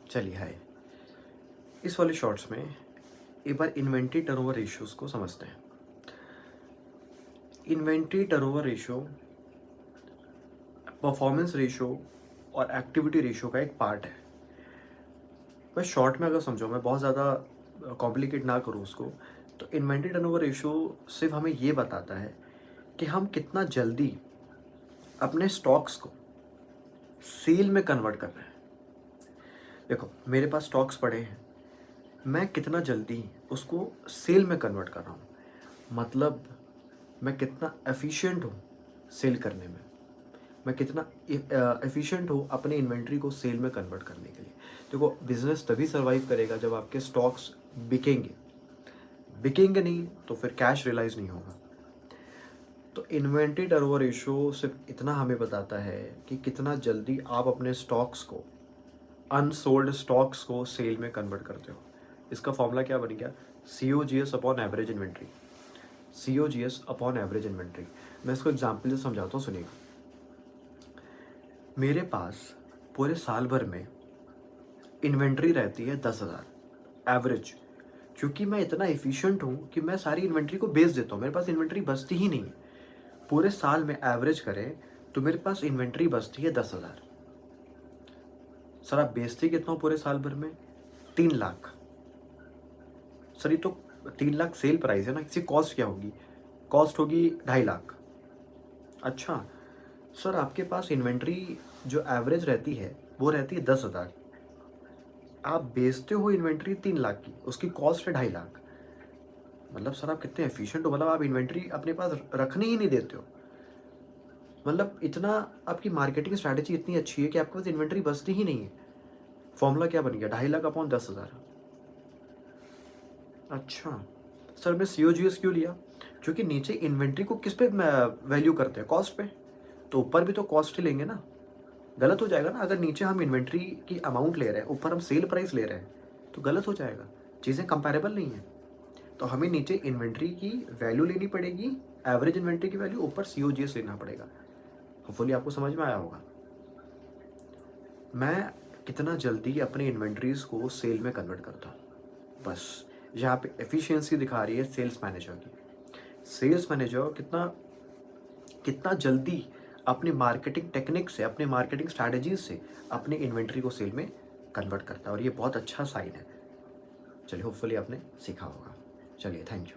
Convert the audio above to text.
चलिए हाय। इस वाले शॉर्ट्स में एक बार इन्वेंट्री टर्नओवर रेशियोज को समझते हैं। Inventory turnover ratio performance ratio और एक्टिविटी रेशियो का एक पार्ट है। मैं शॉर्ट में अगर समझो, मैं बहुत ज़्यादा कॉम्प्लिकेट ना करूँ उसको, तो इन्वेंट्री टर्नओवर रेशियो सिर्फ हमें ये बताता है कि हम कितना जल्दी अपने स्टॉक्स को सेल में कन्वर्ट कर रहे हैं। देखो, मेरे पास स्टॉक्स पड़े हैं, मैं कितना जल्दी उसको सेल में कन्वर्ट कर रहा हूँ, मतलब मैं कितना एफिशिएंट हूँ सेल करने में, मैं कितना एफिशिएंट हूँ अपने इन्वेंट्री को सेल में कन्वर्ट करने के लिए। देखो, बिजनेस तभी सर्वाइव करेगा जब आपके स्टॉक्स बिकेंगे। बिकेंगे नहीं तो फिर कैश रियलाइज नहीं होगा। तो इन्वेंट्री टर्नओवर रेशियो सिर्फ इतना हमें बताता है कि कितना जल्दी आप अपने स्टॉक्स को, अनसोल्ड स्टॉक्स को सेल में कन्वर्ट करते हो। इसका फॉर्मूला क्या बन गया? COGS upon average inventory. COGS upon average inventory. मैं इसको एग्जाम्पल से समझाता हूँ, सुनिएगा। मेरे पास पूरे साल भर में इन्वेंट्री रहती है 10,000 एवरेज, क्योंकि मैं इतना एफिशिएंट हूँ कि मैं सारी इन्वेंट्री को बेच देता हूँ, मेरे पास इन्वेंट्री बचती ही नहीं है। पूरे साल में एवरेज करें तो मेरे पास इन्वेंट्री बचती है 10,000। सर, आप बेचते कितना हो पूरे साल भर में? 3 लाख। सर, ये तो 3 लाख सेल प्राइस है ना, इसकी कॉस्ट क्या होगी? कॉस्ट होगी 2.5 लाख। अच्छा सर, आपके पास इन्वेंट्री जो एवरेज रहती है वो रहती है 10,000, आप बेचते हो इन्वेंट्री 3 लाख की, उसकी कॉस्ट है 2.5 लाख। मतलब सर, आप कितने एफिशिएंट हो, मतलब आप इन्वेंट्री अपने पास रखने ही नहीं देते हो। मतलब इतना आपकी मार्केटिंग स्ट्रैटेजी इतनी अच्छी है कि आपके पास इन्वेंट्री बचती ही नहीं है। फॉर्मूला क्या बन गया? 2.5 लाख अपॉन 10,000। अच्छा सर, मैं COGS क्यों लिया? क्योंकि नीचे इन्वेंट्री को किस पे वैल्यू करते हैं? कॉस्ट पे। तो ऊपर भी तो कॉस्ट ही लेंगे ना। गलत हो जाएगा ना, अगर नीचे हम इन्वेंट्री की अमाउंट ले रहे हैं, ऊपर हम सेल प्राइस ले रहे हैं, तो गलत हो जाएगा, चीज़ें कंपैरेबल नहीं है। तो हमें नीचे इन्वेंट्री की वैल्यू लेनी पड़ेगी, एवरेज इन्वेंट्री की वैल्यू, ऊपर COGS लेना पड़ेगा। होपफुली आपको समझ में आया होगा। मैं कितना जल्दी अपनी इन्वेंट्रीज को सेल में कन्वर्ट करता हूँ, बस। यहाँ पे एफिशिएंसी दिखा रही है सेल्स मैनेजर की। सेल्स मैनेजर कितना कितना जल्दी अपनी मार्केटिंग टेक्निक से, अपनी मार्केटिंग स्ट्रैटेजीज से अपनी इन्वेंट्री को सेल में कन्वर्ट करता है, और ये बहुत अच्छा साइन है। चलिए, होपफुली आपने सीखा होगा। चलिए, थैंक यू।